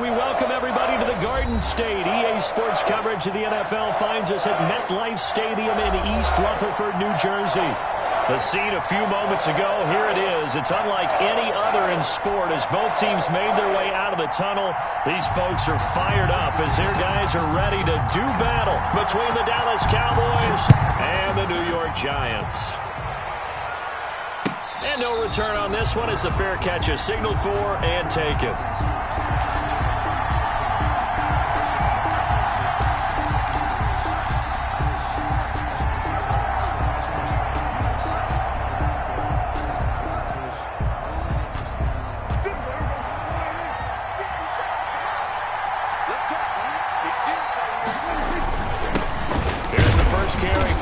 We welcome everybody to the Garden State. EA Sports coverage of the NFL finds us at MetLife Stadium in East Rutherford, New Jersey. The scene a few moments ago, here it is. It's unlike any other in sport as both teams made their way out of the tunnel. These folks are fired up as their guys are ready to do battle between the Dallas Cowboys and the New York Giants. And no return on this one as the fair catch is signaled for and taken.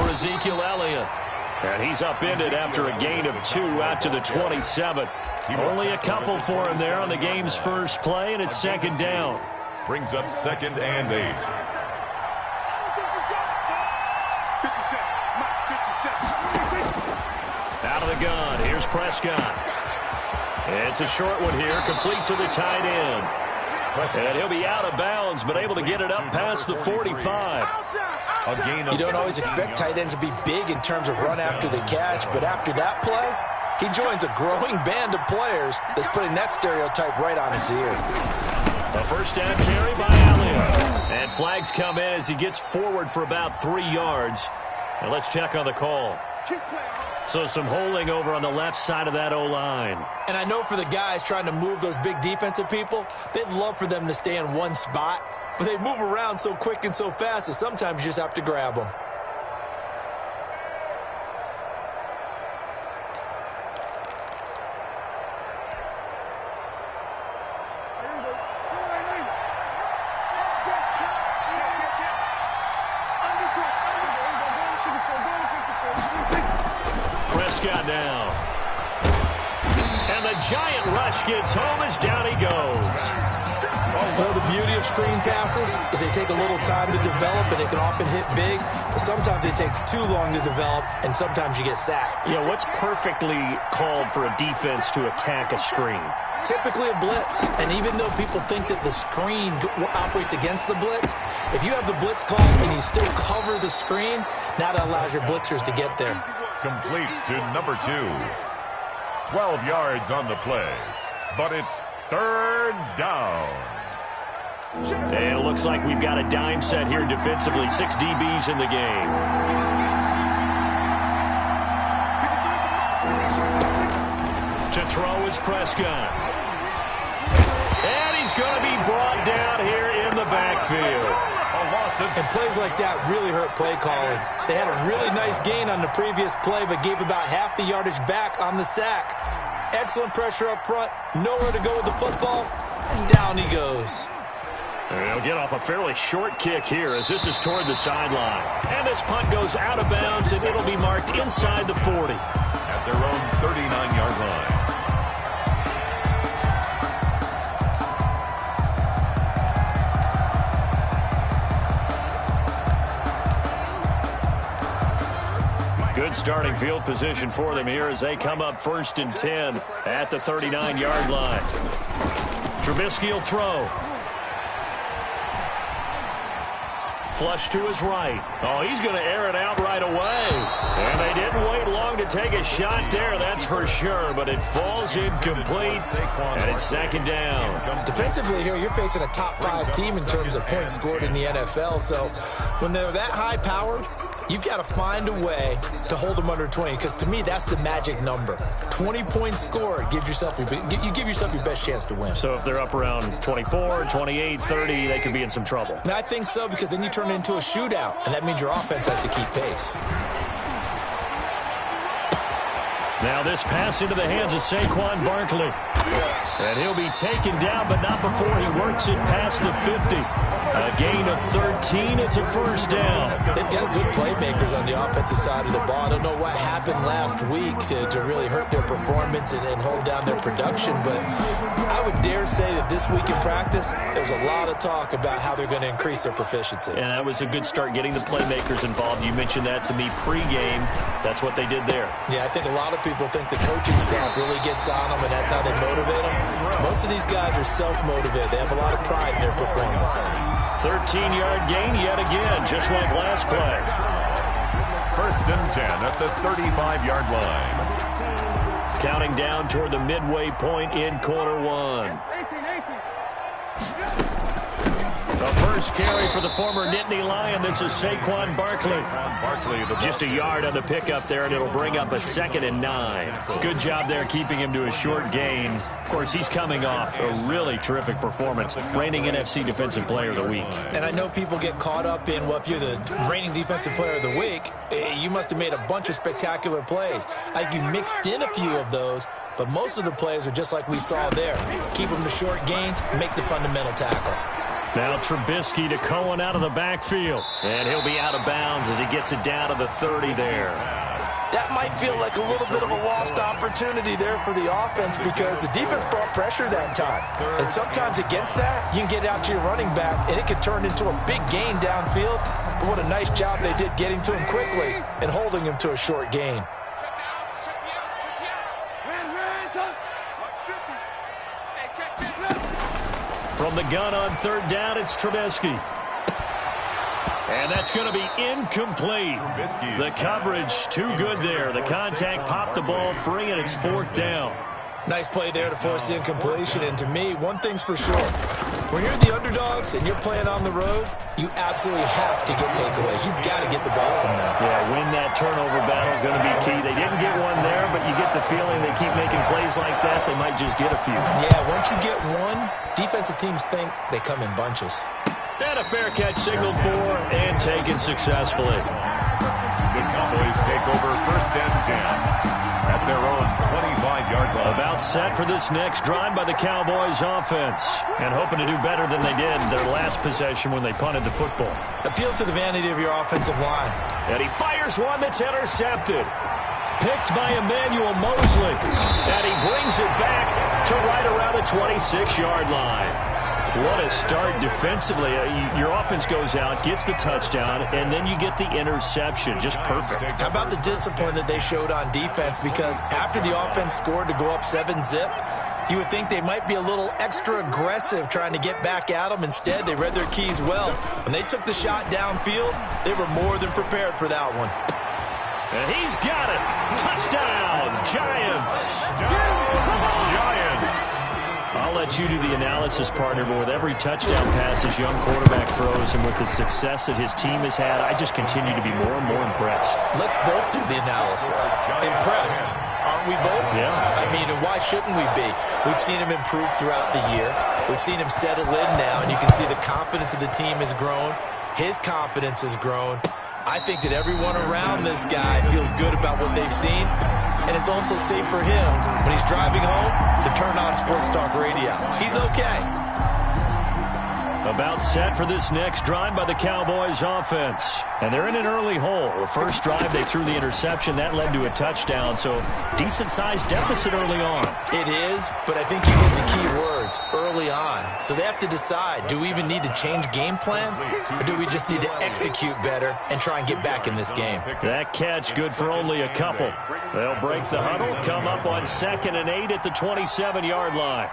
Ezekiel Elliott. And he's upended after a gain of 2 out to the 27. Only a couple for him there on the game's first play, and it's second down. Brings up 2nd and 8. Out of the gun. Here's Prescott. It's a short one here, complete to the tight end. And he'll be out of bounds, but able to get it up past the 45. You don't always expect tight ends to be big in terms of run after the catch, but after that play, he joins a growing band of players that's putting that stereotype right on its ear. A first down carry by Elliott. And flags come in as he gets forward for about 3 yards. And let's check on the call. So some holding over on the left side of that O-line. And I know for the guys trying to move those big defensive people, they'd love for them to stay in one spot. But they move around so quick and so fast that sometimes you just have to grab them. Prescott now. And the giant rush gets home as down he goes. Well, the beauty of screen passes is they take a little time to develop, and they can often hit big, but sometimes they take too long to develop, and sometimes you get sacked. Yeah, what's perfectly called for a defense to attack a screen? Typically a blitz, and even though people think that the screen operates against the blitz, if you have the blitz called and you still cover the screen, now that allows your blitzers to get there. Complete to number 2. 12 yards on the play, but it's 3rd down. And it looks like we've got a dime set here defensively. 6 DBs in the game. To throw is Prescott. And he's going to be brought down here in the backfield. And plays like that really hurt play calling. They had a really nice gain on the previous play, but gave about half the yardage back on the sack. Excellent pressure up front. Nowhere to go with the football. Down he goes. He'll get off a fairly short kick here as this is toward the sideline. And this punt goes out of bounds, and it'll be marked inside the 40. At their own 39-yard line. Good starting field position for them here as they come up 1st and 10 at the 39-yard line. Trubisky will throw. Flush to his right. Oh, he's going to air it out right away. And they didn't wait long to take a shot there, that's for sure. But it falls incomplete, and it's 2nd down. Defensively here, you're facing a top 5 team in terms of points scored in the NFL. So when they're that high-powered, you've got to find a way to hold them under 20, because to me, that's the magic number. 20 points scored, you give yourself your best chance to win. So if they're up around 24, 28, 30, they could be in some trouble. And I think so, because then you turn it into a shootout, and that means your offense has to keep pace. Now this pass into the hands of Saquon Barkley. And he'll be taken down, but not before he works it past the 50. A gain of 13. It's a first down. They've got good playmakers on the offensive side of the ball. I don't know what happened last week to really hurt their performance and hold down their production, but I would dare say that this week in practice, there's a lot of talk about how they're going to increase their proficiency. And that was a good start, getting the playmakers involved. You mentioned that to me pregame. That's what they did there. Yeah, I think a lot of people think the coaching staff really gets on them, and that's how they motivate them. Most of these guys are self-motivated. They have a lot of pride in their performance. 13-yard gain yet again, just like last play. First and 10 at the 35-yard line. Counting down toward the midway point in quarter one. The first carry for the former Nittany Lion. This is Saquon Barkley. Just a yard on the pickup there, and it'll bring up a 2nd and 9. Good job there keeping him to a short gain. Of course, he's coming off a really terrific performance, reigning NFC Defensive Player of the Week. And I know people get caught up in, well, if you're the reigning Defensive Player of the Week, you must have made a bunch of spectacular plays. Like you mixed in a few of those, but most of the plays are just like we saw there. Keep them to short gains, make the fundamental tackle. Now Trubisky to Cohen out of the backfield. And he'll be out of bounds as he gets it down to the 30 there. That might feel like a little bit of a lost opportunity there for the offense because the defense brought pressure that time. And sometimes against that, you can get out to your running back, and it can turn into a big gain downfield. But what a nice job they did getting to him quickly and holding him to a short gain. From the gun on 3rd down, it's Trubisky. And that's going to be incomplete. The coverage too good there. The contact popped the ball free, and it's 4th down. Nice play there to force the incompletion. And to me, one thing's for sure. When you're the underdogs and you're playing on the road, you absolutely have to get takeaways. You've got to get the ball from them. Yeah, win that turnover battle is going to be key. They didn't get one there, but you get the feeling they keep making plays like that, they might just get a few. Yeah, once you get one, defensive teams think they come in bunches. And a fair catch signaled for and taken successfully. The Cowboys take over 1st and 10 at their own 25-yard line. About set for this next drive by the Cowboys offense. And hoping to do better than they did their last possession when they punted the football. Appeal to the vanity of your offensive line. And he fires one that's intercepted. Picked by Emmanuel Mosley. And he brings it back to right around the 26-yard line. What a start defensively. Your offense goes out, gets the touchdown, and then you get the interception. Just perfect. How about the discipline that they showed on defense? Because after the offense scored to go up 7-zip, you would think they might be a little extra aggressive trying to get back at them. Instead, they read their keys well. When they took the shot downfield, they were more than prepared for that one. And he's got it. Touchdown, Giants. Giants. I'll let you do the analysis, partner, but with every touchdown pass his young quarterback throws and with the success that his team has had, I just continue to be more and more impressed. Let's both do the analysis. Impressed. Aren't we both? Yeah. I mean, and why shouldn't we be? We've seen him improve throughout the year. We've seen him settle in now, and you can see the confidence of the team has grown. His confidence has grown. I think that everyone around this guy feels good about what they've seen. And it's also safe for him when he's driving home to turn on Sports Talk Radio. He's okay. About set for this next drive by the Cowboys offense. And they're in an early hole. The first drive, they threw the interception. That led to a touchdown, so decent-sized deficit early on. It is, but I think you hit the key words, early on. So they have to decide, do we even need to change game plan? Or do we just need to execute better and try and get back in this game? That catch good for only a couple. They'll break the huddle, come up on 2nd and 8 at the 27-yard line.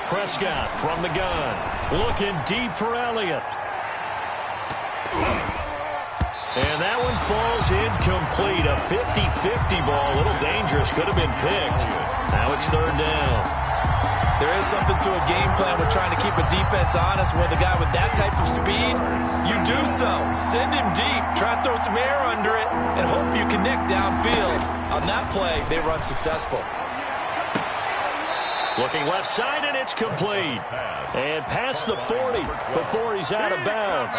Prescott from the gun, looking deep for Elliott. And that one falls incomplete. A 50-50 ball, a little dangerous, could have been picked. Now it's 3rd down. There is something to a game plan with trying to keep a defense honest. With a guy with that type of speed, you do so. Send him deep, try to throw some air under it, and hope you connect downfield. On that play, they run successful. Looking left side, and it's complete. And past the 40 before he's out of bounds.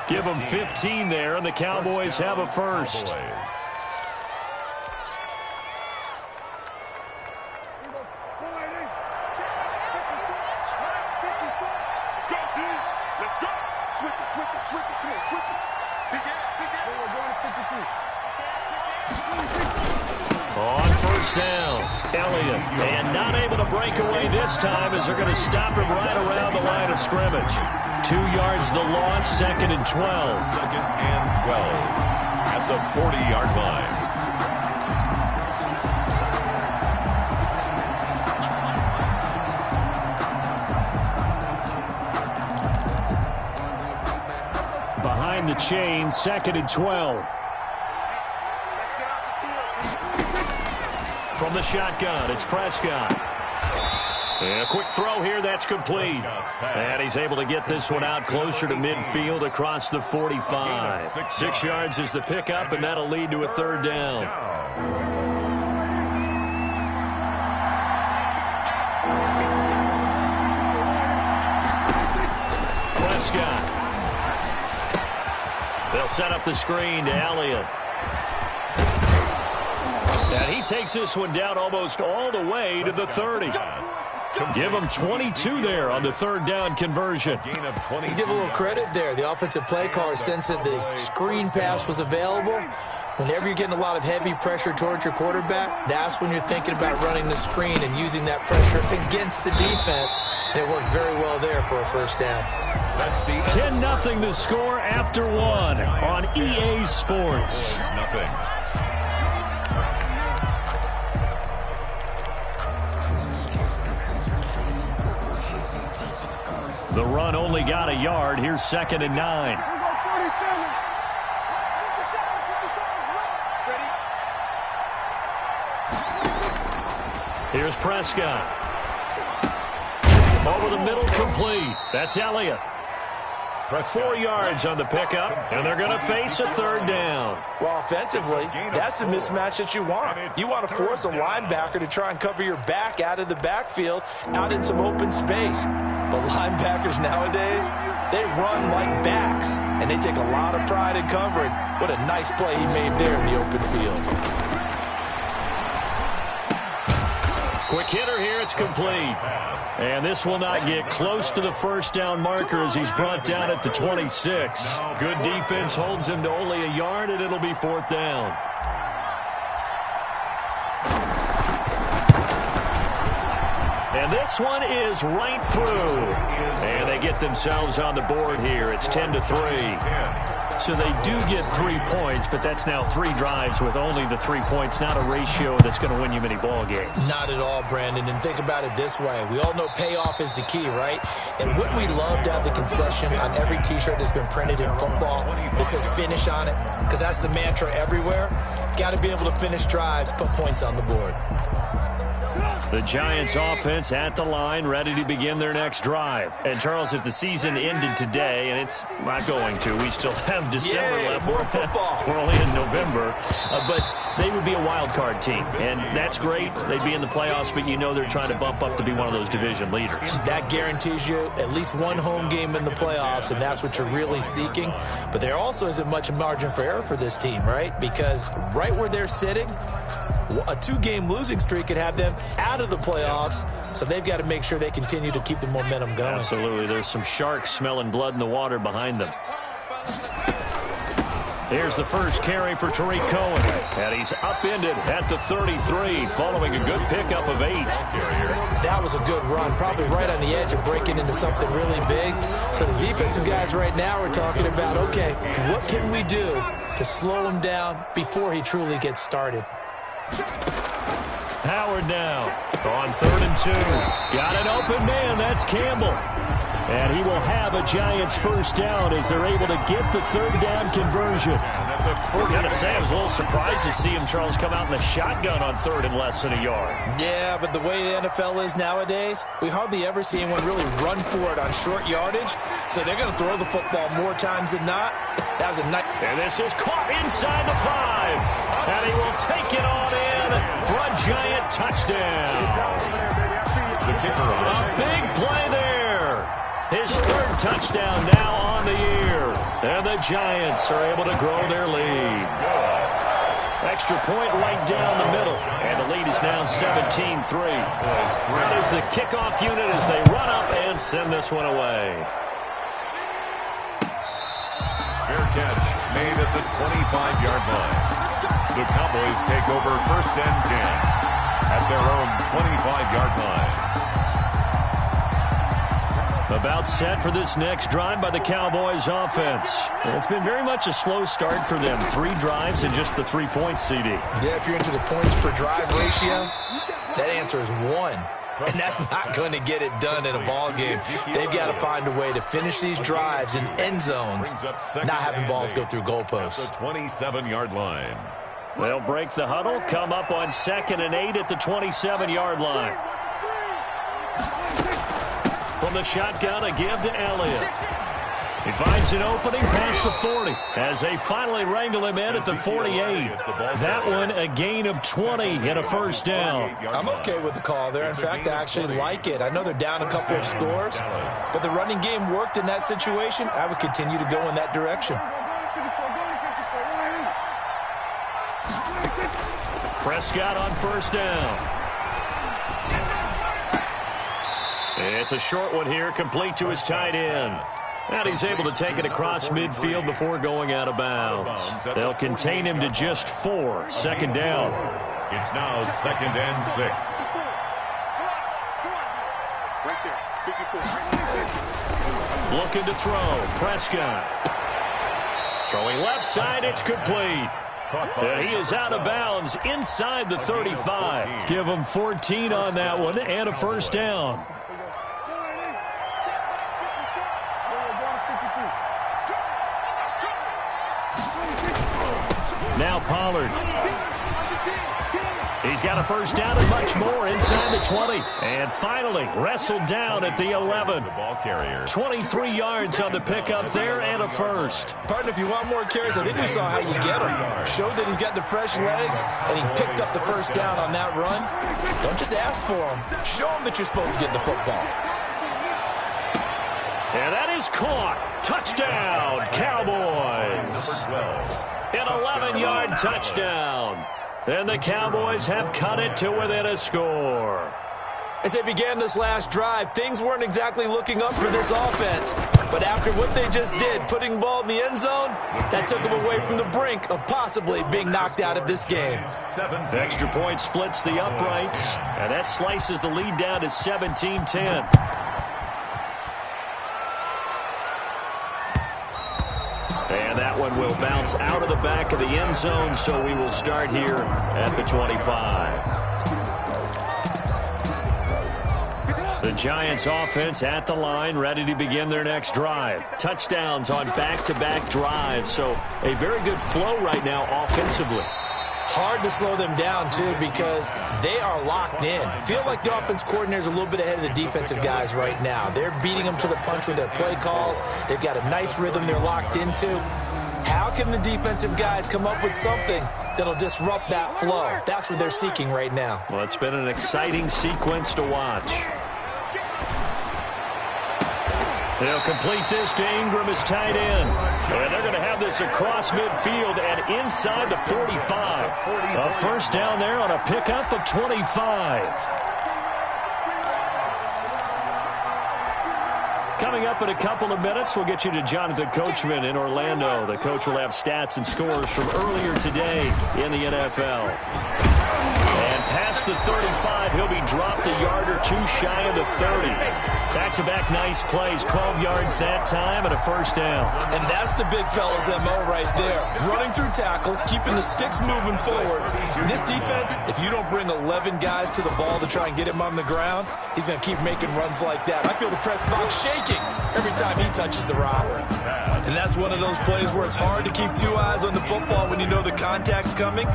Give him 15 there, and the Cowboys have a first. On first down, Elliott. And not able to break away this time as they're going to stop him right around the line of scrimmage. 2 yards the loss, 2nd and 12. 2nd and 12 at the 40-yard line. Behind the chain, 2nd and 12. From the shotgun, it's Prescott. And a quick throw here, that's complete. And he's able to get this one out closer to midfield across the 45. 6 yards is the pickup, and that'll lead to a 3rd down. Prescott. They'll set up the screen to Elliott. And he takes this one down almost all the way to the 30. Give him 22 there on the 3rd down conversion. Let's give a little credit there. The offensive play caller sensed that the screen pass was available. Whenever you're getting a lot of heavy pressure towards your quarterback, that's when you're thinking about running the screen and using that pressure against the defense. And it worked very well there for a 1st down. 10-0 to score after 1 on EA Sports. Nothing. The run only got a yard. Here's 2nd and 9. Here's Prescott. Over the middle, complete. That's Elliott. 4 yards on the pickup, and they're going to face a 3rd down. Well, offensively, that's the mismatch that you want. You want to force a linebacker to try and cover your back out of the backfield, out in some open space. But linebackers nowadays, they run like backs, and they take a lot of pride in covering. What a nice play he made there in the open field. Quick hitter here, it's complete. And this will not get close to the 1st down marker as he's brought down at the 26. Good defense holds him to only a yard, and it'll be 4th down. And this one is right through. And they get themselves on the board here. It's 10-3. So they do get 3 points, but that's now 3 drives with only the 3 points, not a ratio that's going to win you many ball games. Not at all, Brandon. And think about it this way. We all know payoff is the key, right? And wouldn't we love to have the concession on every T-shirt that's been printed in football that says finish on it? Because that's the mantra everywhere. Got to be able to finish drives, put points on the board. The Giants offense at the line, ready to begin their next drive. And, Charles, if the season ended today, and it's not going to, we still have December left. More football. We're only in November. But they would be a wild card team. And that's great. They'd be in the playoffs, but you know they're trying to bump up to be one of those division leaders. That guarantees you at least one home game in the playoffs, and that's what you're really seeking. But there also isn't much margin for error for this team, right? Because right where they're sitting, a 2-game losing streak could have them out of the playoffs, so they've got to make sure they continue to keep the momentum going. Absolutely. There's some sharks smelling blood in the water behind them. Here's the first carry for Tariq Cohen, and he's upended at the 33 following a good pickup of 8. That was a good run, probably right on the edge of breaking into something really big. So the defensive guys right now are talking about, okay, what can we do to slow him down before he truly gets started? Howard now on 3rd and 2. Got an open man. That's Campbell. And he will have a Giants 1st down as they're able to get the 3rd down conversion. I've got to say, I was a little surprised to see him, Charles, come out in the shotgun on 3rd and less than a yard. Yeah, but the way the NFL is nowadays, we hardly ever see anyone really run for it on short yardage. So they're going to throw the football more times than not. That was a nice. And this is caught inside the 5. And he will take it on in for a Giant touchdown. The kicker on A big play there. His 3rd touchdown now on the year. And the Giants are able to grow their lead. Extra point right down the middle. And the lead is now 17-3. That is the kickoff unit as they run up and send this one away. Fair catch made at the 25-yard line. The Cowboys take over 1st and 10 at their own 25-yard line. About set for this next drive by the Cowboys offense. And it's been very much a slow start for them. 3 drives and just the 3 points, CD. Yeah, if you're into the points per drive ratio, that answer is 1. And that's not going to get it done in a ball game. They've got to find a way to finish these drives in end zones, not having balls go through goalposts. The 27-yard line. They'll break the huddle, come up on 2nd and 8 at the 27-yard line. From the shotgun, a give to Elliott. He finds an opening past the 40 as they finally wrangle him in at the 48. That one a gain of 20 and a 1st down. I'm okay with the call there. In fact, I actually like it. I know they're down a couple of scores, but the running game worked in that situation. I would continue to go in that direction. Prescott on 1st down. It's a short one here, complete to his tight end. And he's able to take it across midfield before going out of bounds. They'll contain him to just 4. 2nd down. It's now 2nd and 6. Looking to throw. Prescott. Throwing left side, it's complete. And he is out of bounds inside the 35. Give him 14 on that one and a 1st down. Now Pollard. He's got a 1st down and much more inside the 20. And finally wrestled down at the 11. 23 yards on the pickup there and a 1st. Partner, if you want more carries, I think we saw how you get him. Showed that he's got the fresh legs, and he picked up the 1st down on that run. Don't just ask for him. Show him that you're supposed to get the football. And that is caught. Touchdown, Cowboys. An 11-yard touchdown. And the Cowboys have cut it to within a score. As they began this last drive, things weren't exactly looking up for this offense. But after what they just did, putting the ball in the end zone, that took them away from the brink of possibly being knocked out of this game. The extra point splits the uprights, and that slices the lead down to 17-10. And that one will bounce out of the back of the end zone, so we will start here at the 25. The Giants offense at the line, ready to begin their next drive. Touchdowns on back-to-back drives, so a very good flow right now offensively. Hard to slow them down, too, because they are locked in. Feel like the offense coordinator is a little bit ahead of the defensive guys right now. They're beating them to the punch with their play calls. They've got a nice rhythm they're locked into. How can the defensive guys come up with something that'll disrupt that flow? That's what they're seeking right now. Well, it's been an exciting sequence to watch. They'll complete this to Ingram as tight end. And they're going to have this across midfield and inside the 45. A 1st down there on a pickup of 25. Coming up in a couple of minutes, we'll get you to Jonathan Coachman in Orlando. The coach will have stats and scores from earlier today in the NFL. And past the 35, he'll be dropped a yard or two shy of the 30. Back-to-back nice plays, 12 yards that time and a 1st down. And that's the big fella's MO right there. Running through tackles, keeping the sticks moving forward. This defense, if you don't bring 11 guys to the ball to try and get him on the ground, he's going to keep making runs like that. I feel the press box shaking every time he touches the rock. And that's one of those plays where it's hard to keep 2 eyes on the football when you know the contact's coming,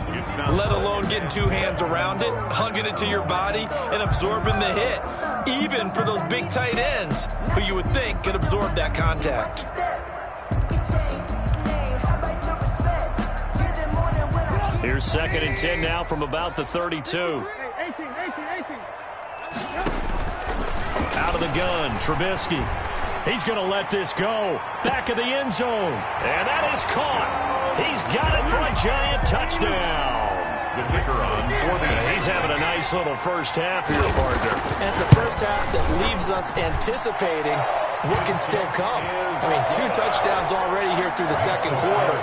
let alone getting 2 hands around it, hugging it to your body, and absorbing the hit. Even for those big tight ends who you would think could absorb that contact. Here's 2nd and 10 now from about the 32. Out of the gun, Trubisky. He's going to let this go. Back of the end zone. And that is caught. He's got it for a Giant touchdown. The kicker on for the... He's having a nice little first half here, partner. And it's a first half that leaves us anticipating what can still come. I mean, 2 touchdowns already here through the second quarter.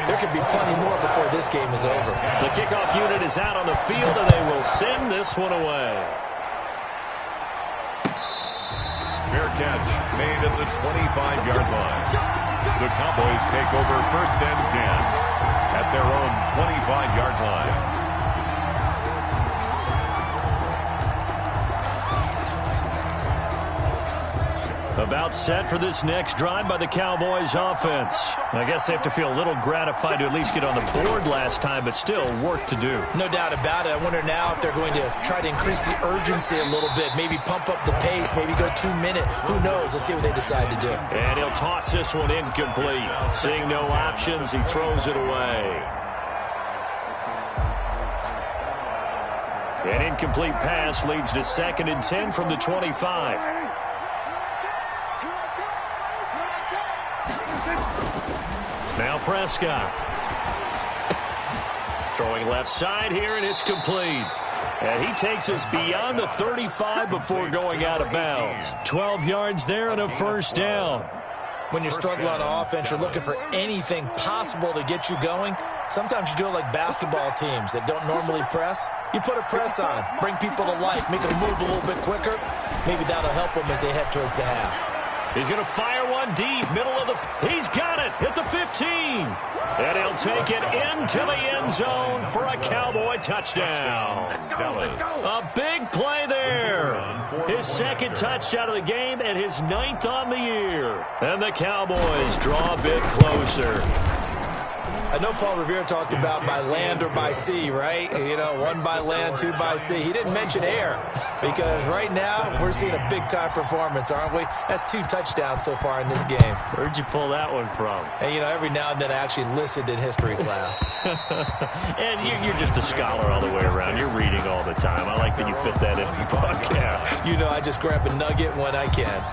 There could be plenty more before this game is over. The kickoff unit is out on the field, and they will send this one away. Fair catch made at the 25-yard line. The Cowboys take over 1st and 10 at their own 25-yard line. About set for this next drive by the Cowboys offense. I guess they have to feel a little gratified to at least get on the board last time, but still work to do. No doubt about it. I wonder now if they're going to try to increase the urgency a little bit, maybe pump up the pace, maybe go 2-minute. Who knows? Let's see what they decide to do. And he'll toss this one incomplete. Seeing no options, he throws it away. An incomplete pass leads to 2nd and 10 from the 25. Now Prescott. Throwing left side here, and it's complete. And he takes us beyond the 35 before going out of bounds. 12 yards there and a 1st down. When you're struggling on offense, you're looking for anything possible to get you going. Sometimes you do it like basketball teams that don't normally press. You put a press on, bring people to life, make them move a little bit quicker. Maybe that'll help them as they head towards the half. He's going to fire one deep, middle of the... He's got it at the 15. And he'll take it into the end zone for a Cowboy touchdown. A big play there. His 2nd touchdown of the game and his 9th on the year. And the Cowboys draw a bit closer. I know Paul Revere talked about by land or by sea, right? You know, 1 by land, 2 by sea. He didn't mention air because right now we're seeing a big-time performance, aren't we? That's 2 touchdowns so far in this game. Where'd you pull that one from? And, you know, every now and then I actually listened in history class. And you're just a scholar all the way around. You're reading all the time. I like that you fit that into the podcast. You know, I just grab a nugget when I can.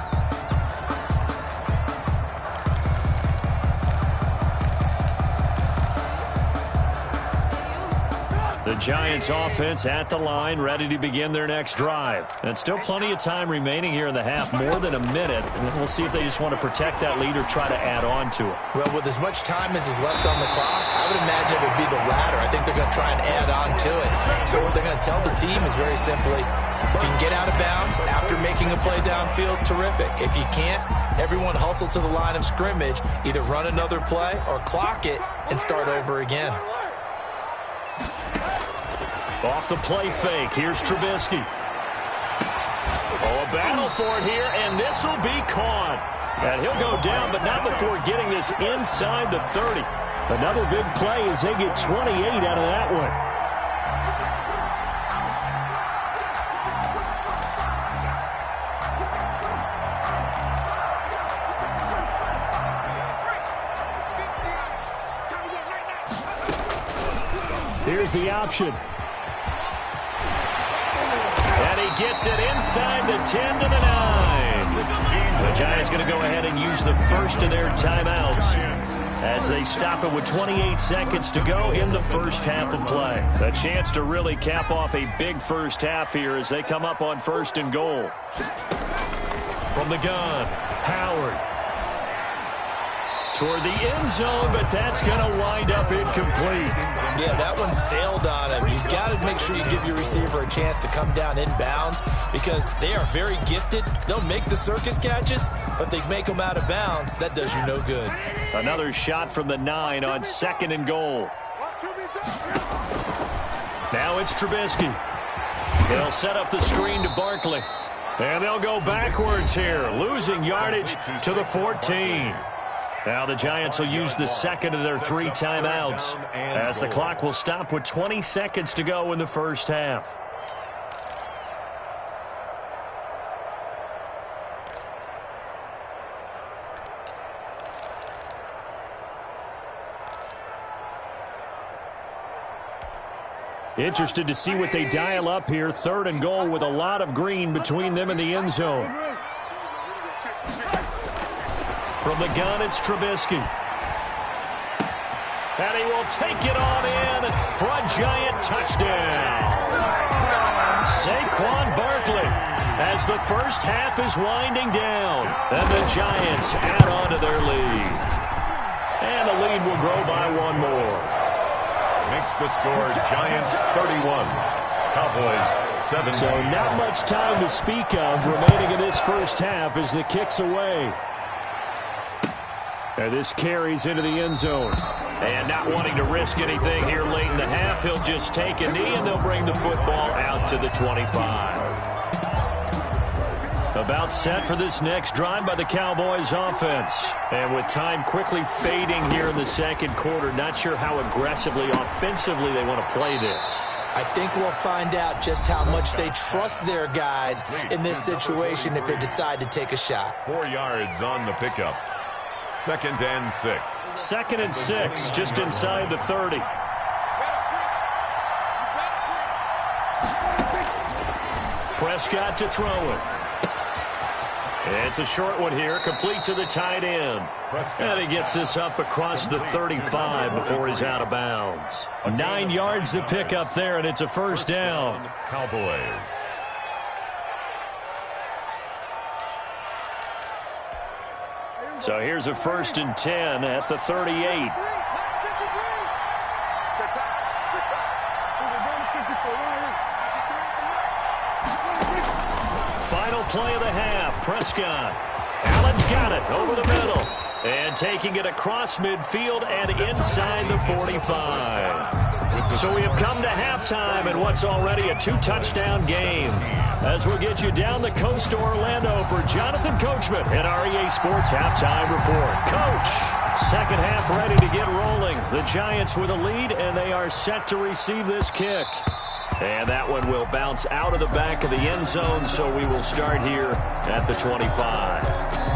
The Giants offense at the line, ready to begin their next drive. And still plenty of time remaining here in the half, more than a minute. And we'll see if they just want to protect that lead or try to add on to it. Well, with as much time as is left on the clock, I would imagine it would be the latter. I think they're going to try and add on to it. So what they're going to tell the team is very simply, if you can get out of bounds after making a play downfield, terrific. If you can't, everyone hustle to the line of scrimmage, either run another play or clock it and start over again. Off the play fake, here's Trubisky. Oh, a battle for it here, and this will be caught. And he'll go down, but not before getting this inside the 30. Another big play as they get 28 out of that one. Here's the option. Gets it inside the 10 to the 9. The Giants going to go ahead and use the first of their timeouts as they stop it with 28 seconds to go in the first half of play. A chance to really cap off a big first half here as they come up on 1st and goal. From the gun, Howard. Toward the end zone, but that's going to wind up incomplete. Yeah, that one sailed on him. You've got to make sure you give your receiver a chance to come down inbounds because they are very gifted. They'll make the circus catches, but they make them out of bounds. That does you no good. Another shot from the 9 on 2nd and goal. Now it's Trubisky. They'll set up the screen to Barkley. And they'll go backwards here, losing yardage to the 14. Now the Giants will use the 2nd of their 3 timeouts as the clock will stop with 20 seconds to go in the first half. Interested to see what they dial up here. 3rd and goal with a lot of green between them and the end zone. From the gun, it's Trubisky. And he will take it on in for a Giant touchdown. Saquon Barkley. as the first half is winding down. And the Giants add on to their lead. And the lead will grow by one more. Makes the score Giants 31, Cowboys 7. So not much time to speak of remaining in this first half as the kick's away. And this carries into the end zone. And not wanting to risk anything here late in the half, he'll just take a knee and they'll bring the football out to the 25. About set for this next drive by the Cowboys offense. And with time quickly fading here in the second quarter, not sure how aggressively, offensively they want to play this. I think we'll find out just how much they trust their guys in this situation if they decide to take a shot. 4 yards on the pickup. 2nd and 6. 2nd and 6, just inside the 30. Prescott to throw it. It's a short one here, complete to the tight end. And he gets this up across the 35 before he's out of bounds. 9 yards to pick up there, and it's a first down. Cowboys. So here's a 1st and 10 at the 38. Final play of the half. Prescott. Allen's got it over the middle. And taking it across midfield and inside the 45. So we have come to halftime in what's already a 2-touchdown game. As we'll get you down the coast to Orlando for Jonathan Coachman at our EA Sports Halftime Report. Coach, second half ready to get rolling. The Giants with a lead, and they are set to receive this kick. And that one will bounce out of the back of the end zone, so we will start here at the 25.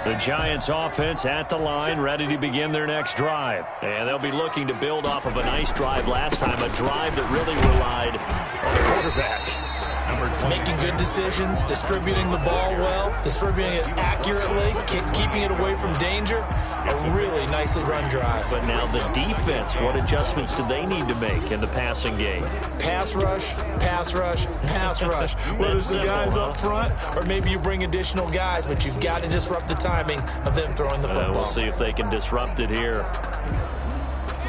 The Giants offense at the line, ready to begin their next drive. And they'll be looking to build off of a nice drive last time, a drive that really relied on the quarterback. Making good decisions, distributing the ball well, distributing it accurately, keeping it away from danger. A really nicely run drive. But now the defense, what adjustments do they need to make in the passing game? Pass rush, pass rush, pass rush. Whether it's the guys up front or maybe you bring additional guys, but you've got to disrupt the timing of them throwing the football. We'll see if they can disrupt it here.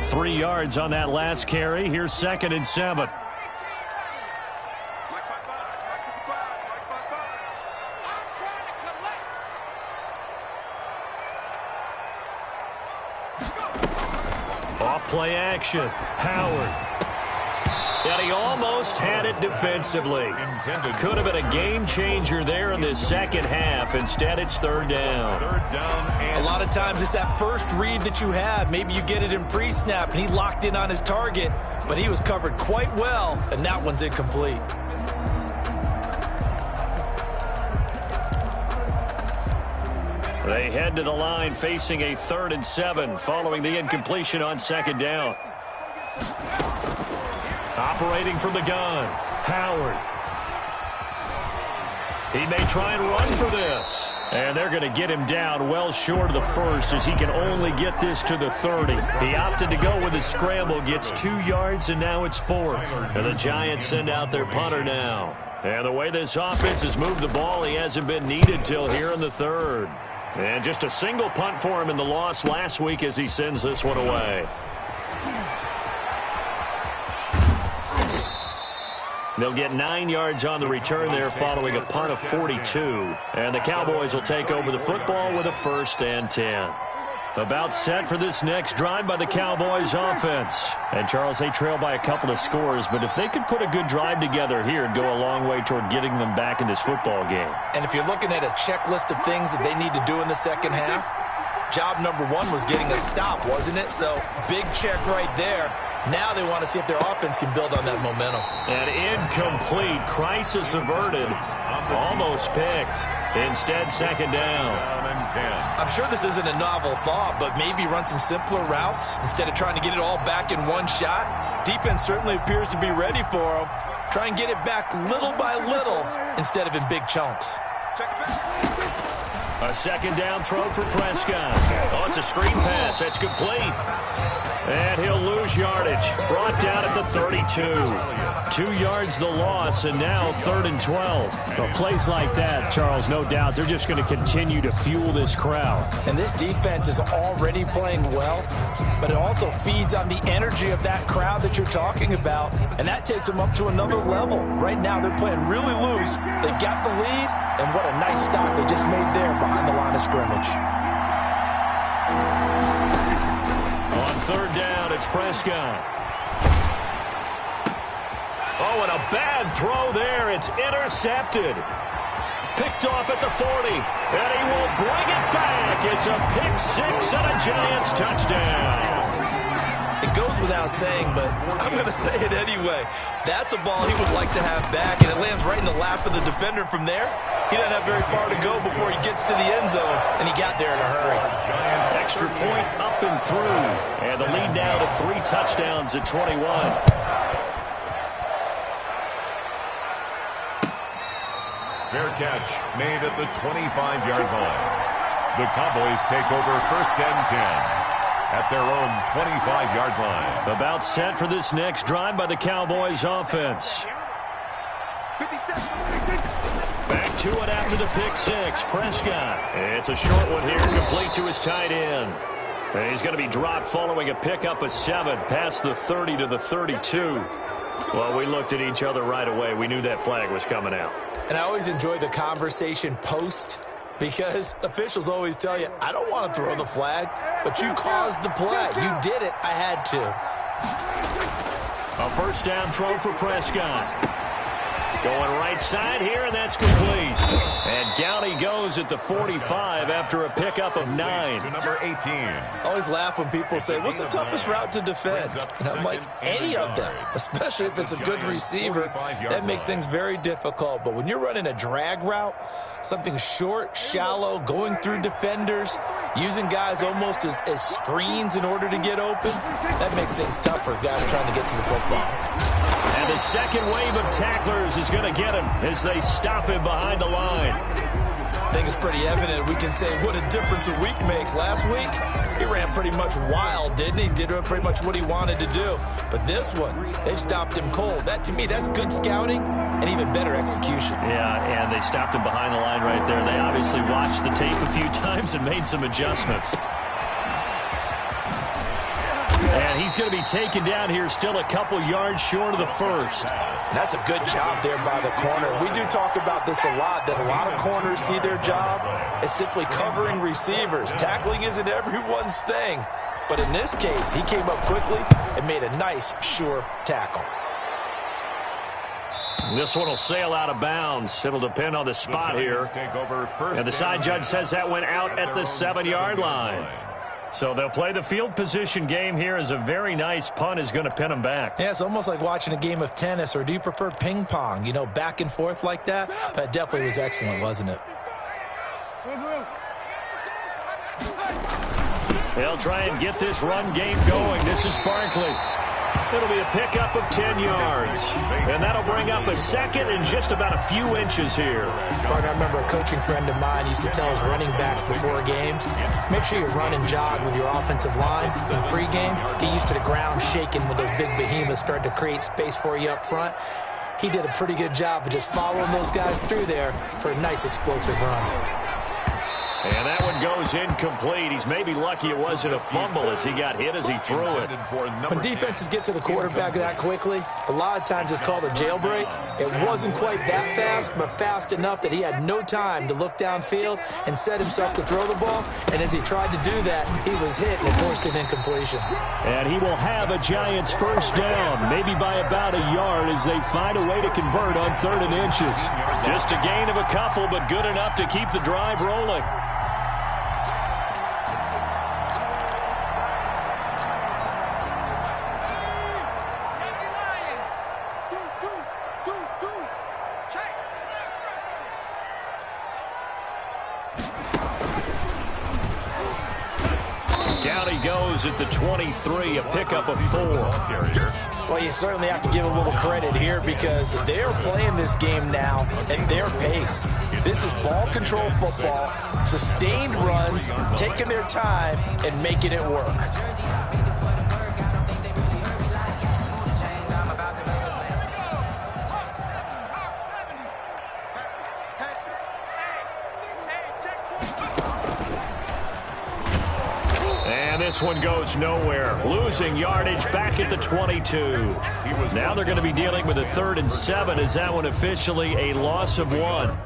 3 yards on that last carry. Here's 2nd and 7. Play action. Howard. And he almost had it defensively. Could have been a game changer there in this second half. Instead, it's third down. A lot of times it's that first read that you have. Maybe you get it in pre-snap, and he locked in on his target, but he was covered quite well, and that one's incomplete. They head to the line facing a 3rd and 7 following the incompletion on 2nd down. Operating from the gun, Howard. He may try and run for this. And they're going to get him down well short of the first as he can only get this to the 30. He opted to go with a scramble, gets 2 yards, and now it's 4th. And the Giants send out their punter now. And the way this offense has moved the ball, he hasn't been needed till here in the 3rd. And just a single punt for him in the loss last week as he sends this one away. They'll get 9 yards on the return there following a punt of 42. And the Cowboys will take over the football with a 1st and 10. About set for this next drive by the Cowboys offense. And, Charles, they trail by a couple of scores, but if they could put a good drive together here, it'd go a long way toward getting them back in this football game. And if you're looking at a checklist of things that they need to do in the second half, job number 1 was getting a stop, wasn't it? So, big check right there. Now they want to see if their offense can build on that momentum. And incomplete. Crisis averted. Almost picked. Instead, 2nd down. I'm sure this isn't a novel thought, but maybe run some simpler routes instead of trying to get it all back in one shot. Defense certainly appears to be ready for them. Try and get it back little by little instead of in big chunks. A second down throw for Prescott. Oh, it's a screen pass. That's complete. And he'll lose yardage. Brought down at the 32. 2 yards the loss, and now 3rd and 12. Well, plays like that, Charles, no doubt, they're just going to continue to fuel this crowd. And this defense is already playing well, but it also feeds on the energy of that crowd that you're talking about, and that takes them up to another level. Right now, they're playing really loose. They've got the lead, and what a nice stop they just made there behind the line of scrimmage. On 3rd down, it's Prescott. Oh, and a bad throw there. It's intercepted. Picked off at the 40, and he will bring it back. It's a pick 6 and a Giants touchdown. It goes without saying, but I'm going to say it anyway. That's a ball he would like to have back, and it lands right in the lap of the defender from there. He doesn't have very far to go before he gets to the end zone, and he got there in a hurry. Extra point up and through, and the lead now to 3 touchdowns at 21. Fair catch made at the 25-yard line. The Cowboys take over 1st and 10 at their own 25-yard line. About set for this next drive by the Cowboys offense. Back to it after the pick 6. Prescott. It's a short one here, complete to his tight end. And he's going to be dropped following a pickup of 7 past the 30 to the 32. Well, we looked at each other right away. We knew that flag was coming out. And I always enjoy the conversation post, because officials always tell you, I don't want to throw the flag, but you caused the play. You did it. I had to. A 1st down throw for Prescott. Going right side here, and that's complete. And down he goes at the 45 after a pickup of 9. To number 18. I always laugh when people say, what's the toughest route to defend? And I'm like, any of them, especially if it's a good receiver. That makes things very difficult. But when you're running a drag route, something short, shallow, going through defenders, using guys almost as screens in order to get open, that makes things tough for guys trying to get to the football. And the second wave of tacklers is going to get him as they stop him behind the line. I think it's pretty evident. We can say what a difference a week makes. Last week, he ran pretty much wild, didn't he? Did pretty much what he wanted to do. But this one, they stopped him cold. That, to me, that's good scouting and even better execution. Yeah, and they stopped him behind the line right there. They obviously watched the tape a few times and made some adjustments. And he's going to be taken down here still a couple yards short of the 1st. That's a good job there by the corner. We do talk about this a lot, that a lot of corners see their job as simply covering receivers. Tackling isn't everyone's thing. But in this case, he came up quickly and made a nice, sure tackle. This one will sail out of bounds. It'll depend on the spot here. And the side judge says that went out at the 7-yard line. So they'll play the field position game here as a very nice punt is going to pin them back. Yeah, it's almost like watching a game of tennis, or do you prefer ping pong? You know, back and forth like that? That definitely was excellent, wasn't it? They'll try and get this run game going. This is Barkley. It'll be a pickup of 10 yards. And that'll bring up a 2nd and just about a few inches here. Partner, I remember a coaching friend of mine used to tell his running backs before games, make sure you run and jog with your offensive line in pregame. Get used to the ground shaking when those big behemoths start to create space for you up front. He did a pretty good job of just following those guys through there for a nice explosive run. And that one goes incomplete. He's maybe lucky it wasn't a fumble as he got hit as he threw it. When defenses get to the quarterback that quickly, a lot of times it's called a jailbreak. It wasn't quite that fast, but fast enough that he had no time to look downfield and set himself to throw the ball. And as he tried to do that, he was hit and forced an incompletion. And he will have a Giants 1st down, maybe by about a yard as they find a way to convert on 3rd and inches. Just a gain of a couple, but good enough to keep the drive rolling. Down he goes at the 23, a pickup of 4. Well, you certainly have to give a little credit here because they're playing this game now at their pace. This is ball control football, sustained runs, taking their time and making it work. This one goes nowhere. Losing yardage back at the 22. Now they're going to be dealing with a 3rd and 7. Is that one officially a loss of 1?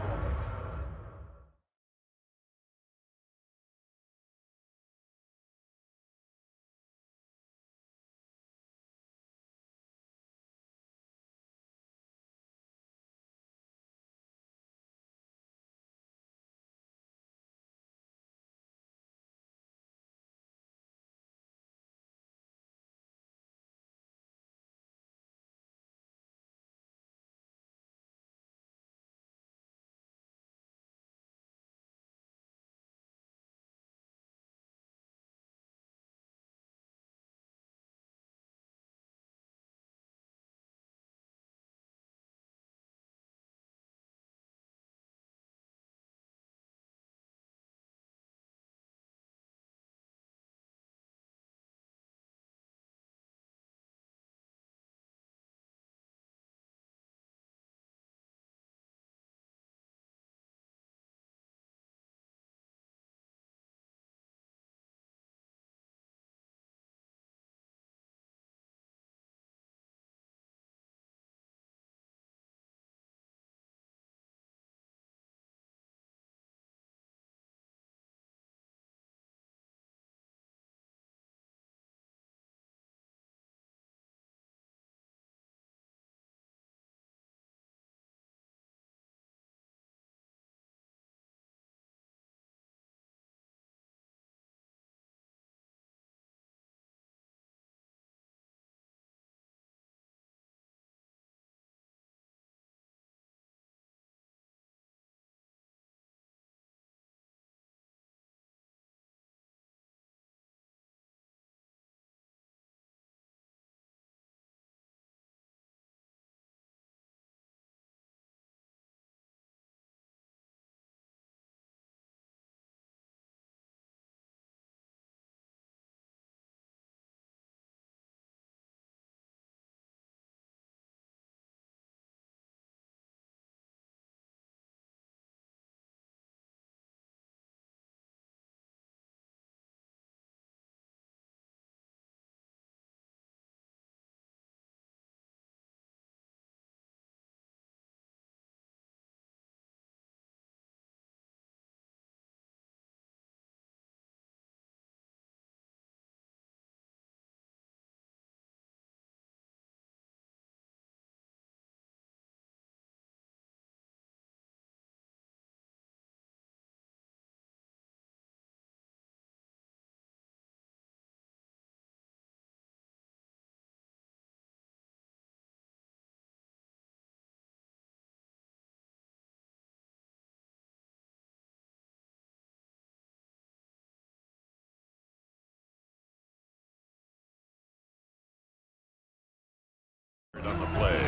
On the play,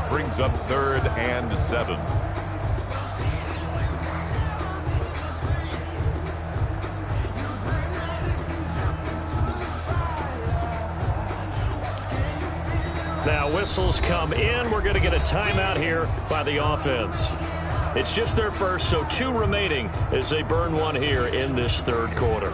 brings up 3rd and 7. Now whistles come in. We're going to get a timeout here by the offense. It's just their first, so 2 remaining as they burn one here in this 3rd quarter.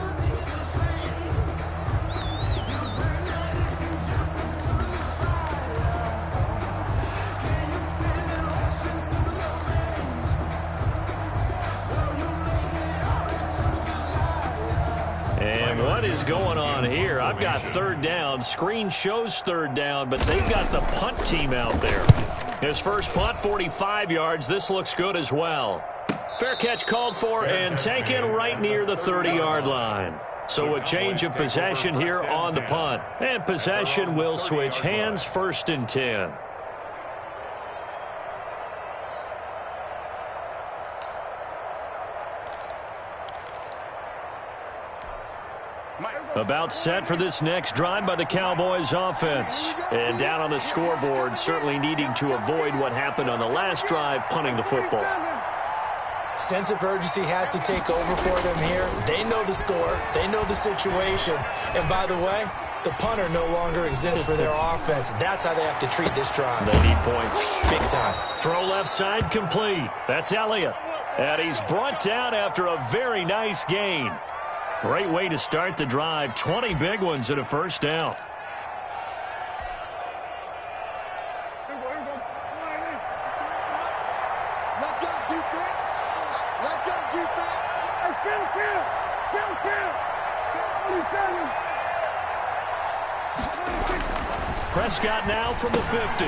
What is going on here? I've got 3rd down. Screen shows 3rd down, but they've got the punt team out there. His first punt, 45 yards. This looks good as well. Fair catch called for and taken right near the 30-yard line. So a change of possession here on the punt. And possession will switch hands, 1st and 10. About set for this next drive by the Cowboys offense. And down on the scoreboard, certainly needing to avoid what happened on the last drive, punting the football. Sense of urgency has to take over for them here. They know the score. They know the situation. And by the way, the punter no longer exists for their offense. That's how they have to treat this drive. They need points. Big time. Throw left side complete. That's Elliott. And he's brought down after a very nice gain. Great way to start the drive. 20 big ones and a first down. Prescott now from the 50.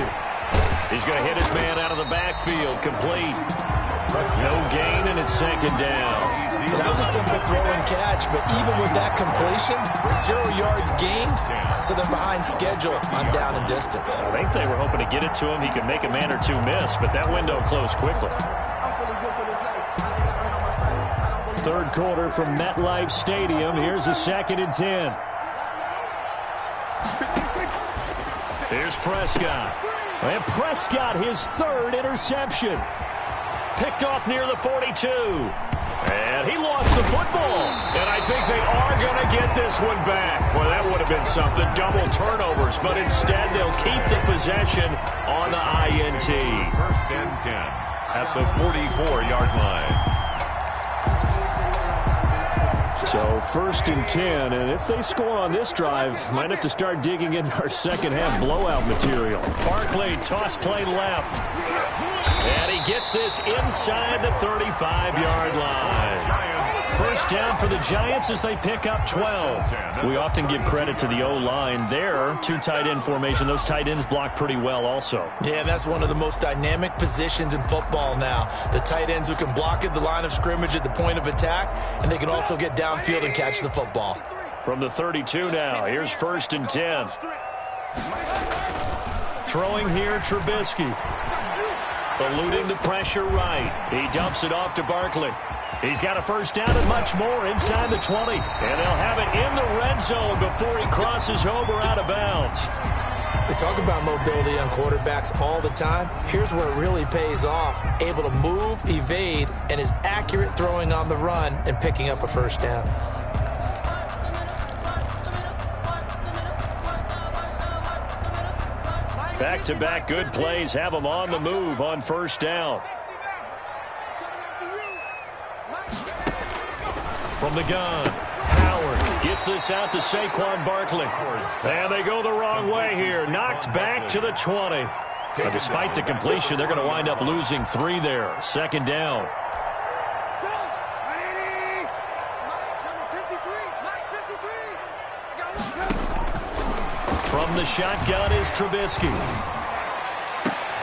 He's going to hit his man out of the backfield. Complete. No gain, and it's second down. That was a simple throw and catch, but even with that completion, 0 yards gained, so they're behind schedule on down and distance. I think they were hoping to get it to him. He could make a man or two miss, but that window closed quickly. Third quarter from MetLife Stadium. Here's a 2nd and 10. Here's Prescott. And Prescott, his 3rd interception. Picked off near the 42. And he lost the football. And I think they are going to get this one back. Well, that would have been something. Double turnovers. But instead, they'll keep the possession on the INT. 1st and 10 at the 44-yard line. So 1st and 10, and if they score on this drive, might have to start digging into our second half blowout material. Barkley, toss play left. And he gets this inside the 35-yard line. First down for the Giants as they pick up 12. We often give credit to the O-line there. 2 tight end formation. Those tight ends block pretty well also. Yeah, that's one of the most dynamic positions in football now. The tight ends who can block at the line of scrimmage at the point of attack, and they can also get downfield and catch the football. From the 32 now, here's 1st and 10. Throwing here, Trubisky. Eluding the pressure right. He dumps it off to Barkley. He's got a first down and much more inside the 20. And they'll have it in the red zone before he crosses over out of bounds. They talk about mobility on quarterbacks all the time. Here's where it really pays off. Able to move, evade, and is accurate throwing on the run and picking up a first down. Back-to-back good plays have him on the move on first down. From the gun, Howard gets this out to Saquon Barkley. And they go the wrong way here. Knocked back to the 20. But despite the completion, they're going to wind up losing 3 there. 2nd down. From the shotgun is Trubisky.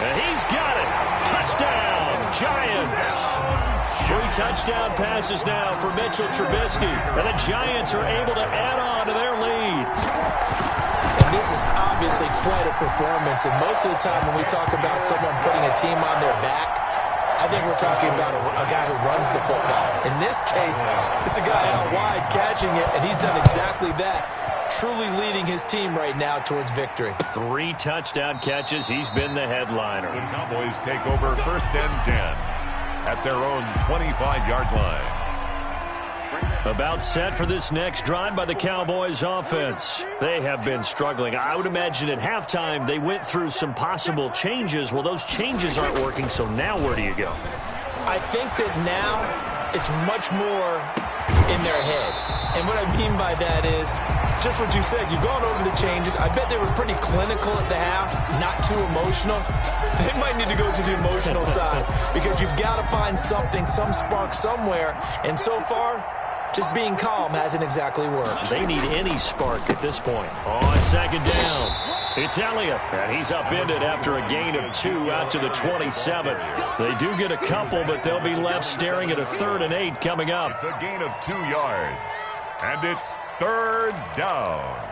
And he's got it. Touchdown, Giants. 3 touchdown passes now for Mitchell Trubisky. And the Giants are able to add on to their lead. And this is obviously quite a performance. And most of the time when we talk about someone putting a team on their back, I think we're talking about a guy who runs the football. In this case, it's a guy out wide catching it, and he's done exactly that. Truly leading his team right now towards victory. 3 touchdown catches. He's been the headliner. The Cowboys take over 1st and 10 at their own 25-yard line. About set for this next drive by the Cowboys offense. They have been struggling. I would imagine at halftime they went through some possible changes. Well, those changes aren't working, so now where do you go? I think that now it's much more in their head. And what I mean by that is just what you said. You've gone over the changes. I bet they were pretty clinical at the half, not too emotional. They might need to go to the emotional side because you've got to find something, some spark somewhere. And so far, just being calm hasn't exactly worked. They need any spark at this point. On 2nd down, it's Elliott. And he's upended after a gain of 2 out to the 27. They do get a couple, but they'll be left staring at a 3rd and 8 coming up. It's a gain of 2 yards. And it's 3rd down.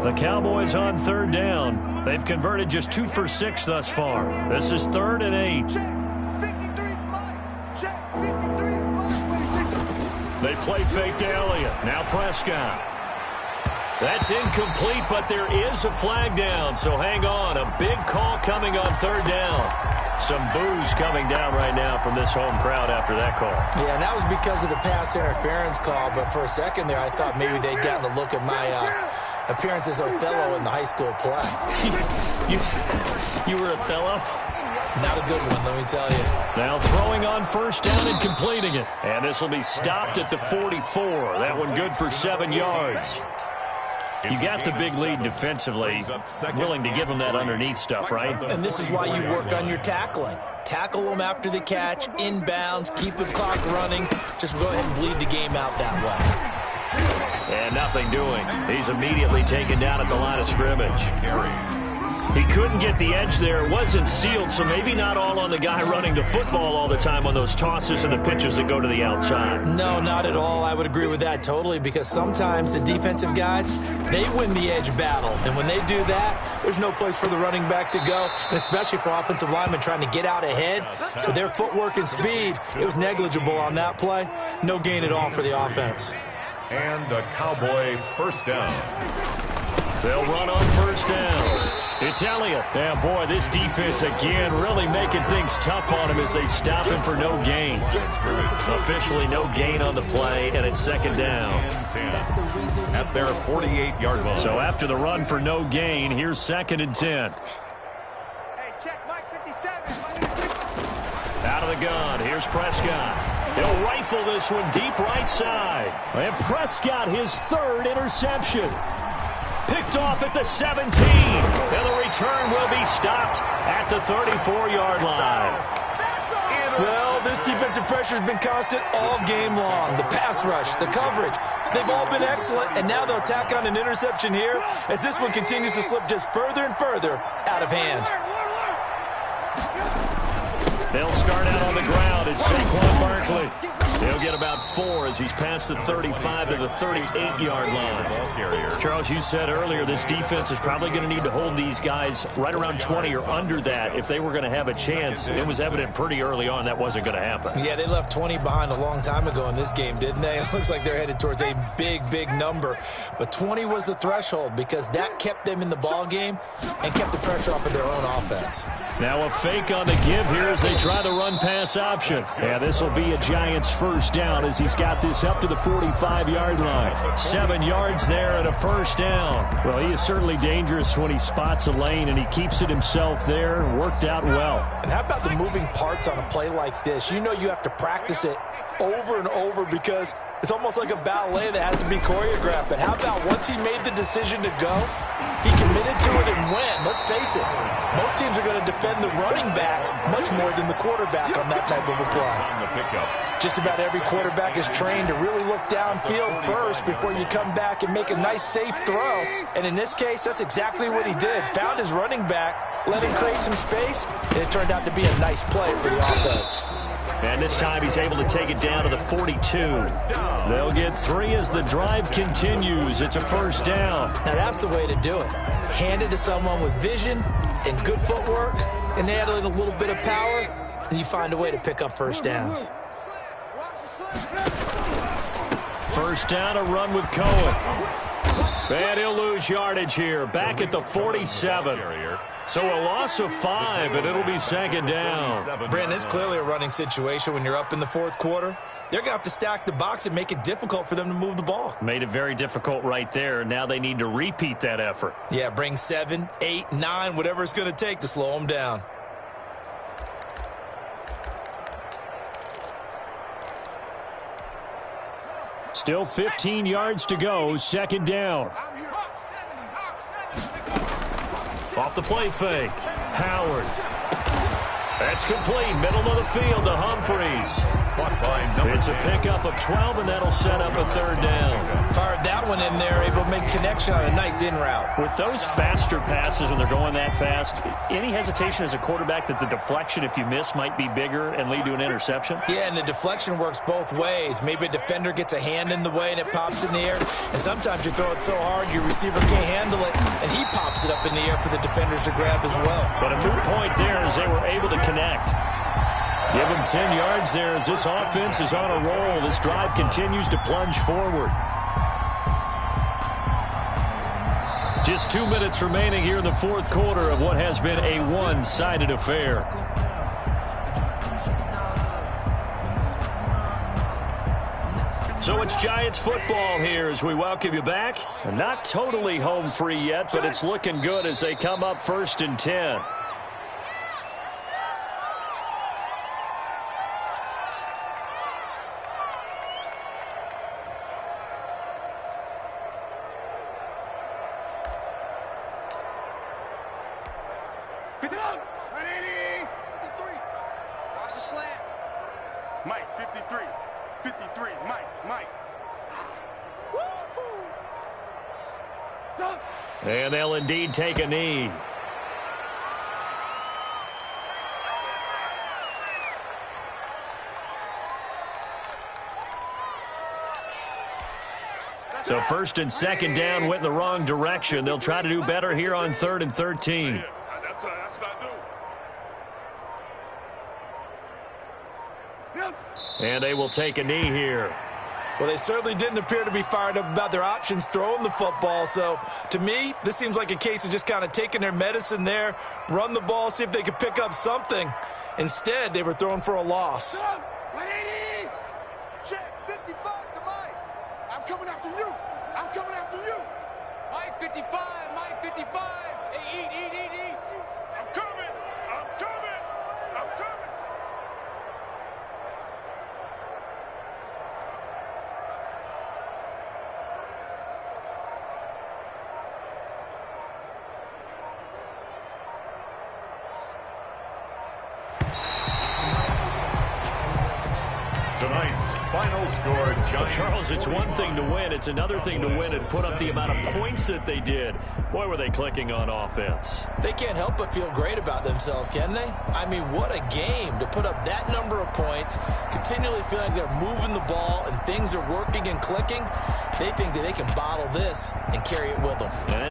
The Cowboys on 3rd down. They've converted just 2 for 6 thus far. This is 3rd and 8. They play fake to Elliott. Now Prescott. That's incomplete, but there is a flag down, so hang on. A big call coming on third down. Some boos coming down right now from this home crowd after that call. Yeah, and that was because of the pass interference call, but for a second there I thought maybe they'd gotten a look at my appearance as Othello in the high school play. You were Othello? Not a good one, let me tell you. Now throwing on first down and completing it. And this will be stopped at the 44. That one good for 7 yards. You got the big lead defensively, willing to give them that underneath stuff, right? And this is why you work on your tackling. Tackle them after the catch, inbounds, keep the clock running. Just go ahead and bleed the game out that way. And nothing doing. He's immediately taken down at the line of scrimmage. He couldn't get the edge there. It wasn't sealed, so maybe not all on the guy running the football all the time on those tosses and the pitches that go to the outside. No, not at all. I would agree with that totally, because sometimes the defensive guys, they win the edge battle. And when they do that, there's no place for the running back to go, and especially for offensive linemen trying to get out ahead. With their footwork and speed, it was negligible on that play. No gain at all for the offense. And a Cowboy first down. They'll run on first down. It's Elliott. Yeah, boy, this defense again really making things tough on him as they stop him for no gain. Officially no gain on the play, and it's second down. At their 48-yard line. So after the run for no gain, here's 2nd and 10. Out of the gun, here's Prescott. He'll rifle this one deep right side. And Prescott, his 3rd interception. Picked off at the 17. And the return will be stopped at the 34-yard line. Well, this defensive pressure has been constant all game long. The pass rush, the coverage, they've all been excellent, and now they'll tack on an interception here as this one continues to slip just further and further out of hand. They'll start out on the ground. It's Saquon Barkley. He'll get about 4 as he's past the 35 to the 38-yard line. Charles, you said earlier this defense is probably going to need to hold these guys right around 20 or under that if they were going to have a chance. It was evident pretty early on that wasn't going to happen. Yeah, they left 20 behind a long time ago in this game, didn't they? It looks like they're headed towards a big, big number. But 20 was the threshold because that kept them in the ball game and kept the pressure off of their own offense. Now a fake on the give here as they try the run-pass option. Yeah, this will be a Giants first down as he's got this up to the 45-yard line. 7 yards there and a first down. Well, he is certainly dangerous when he spots a lane, and he keeps it himself there. Worked out well. And how about the moving parts on a play like this? You know you have to practice it over and over because it's almost like a ballet that has to be choreographed. But how about once he made the decision to go, he committed to it and went. Let's face it, most teams are going to defend the running back much more than the quarterback on that type of a play. Just about every quarterback is trained to really look downfield first before you come back and make a nice, safe throw. And in this case, that's exactly what he did. Found his running back, let him create some space, and it turned out to be a nice play for the offense. And this time he's able to take it down to the 42. They'll get 3 as the drive continues. It's a first down. Now that's the way to do it. Hand it to someone with vision and good footwork, and add in a little bit of power, and you find a way to pick up first downs. First down, a run with Cohen. And he'll lose yardage here. Back at the 47. So a loss of 5, and it'll be second down. Brandon, it's clearly a running situation when you're up in the 4th quarter. They're going to have to stack the box and make it difficult for them to move the ball. Made it very difficult right there. Now they need to repeat that effort. Yeah, bring 7, 8, 9, whatever it's going to take to slow them down. Still 15 yards to go, second down. Off the play fake. Howard. That's complete. Middle of the field to Humphreys. It's a pickup of 12, and that'll set up a third down. Fired that one in there, able to make connection on a nice in route. With those faster passes when they're going that fast, any hesitation as a quarterback that the deflection, if you miss, might be bigger and lead to an interception? Yeah, and the deflection works both ways. Maybe a defender gets a hand in the way and it pops in the air. And sometimes you throw it so hard your receiver can't handle it, and he pops it up in the air for the defenders to grab as well. But a moot point there as they were able to connect. Give him gain 10 yards there as this offense is on a roll. This drive continues to plunge forward. Just 2 minutes remaining here in the fourth quarter of what has been a one-sided affair. So it's Giants football here as we welcome you back. Not totally home free yet, but it's looking good as they come up 1st and 10. Mike, 53. 53. Mike. And they'll indeed take a knee. So 1st and 2nd down went in the wrong direction. They'll try to do better here on 3rd and 13. That's what I do. And they will take a knee here. Well, they certainly didn't appear to be fired up about their options throwing the football. So, to me, this seems like a case of just kind of taking their medicine there, run the ball, see if they could pick up something. Instead, they were throwing for a loss. Check, 55 to Mike. I'm coming after you. Mike, 55. Hey, eat. I'm coming. Tonight's final score, Giants. Charles, it's one thing to win. It's another thing to win and put up the amount of points that they did. Boy, were they clicking on offense. They can't help but feel great about themselves, can they? I mean, what a game to put up that number of points, continually feeling like they're moving the ball and things are working and clicking. They think that they can bottle this and carry it with them.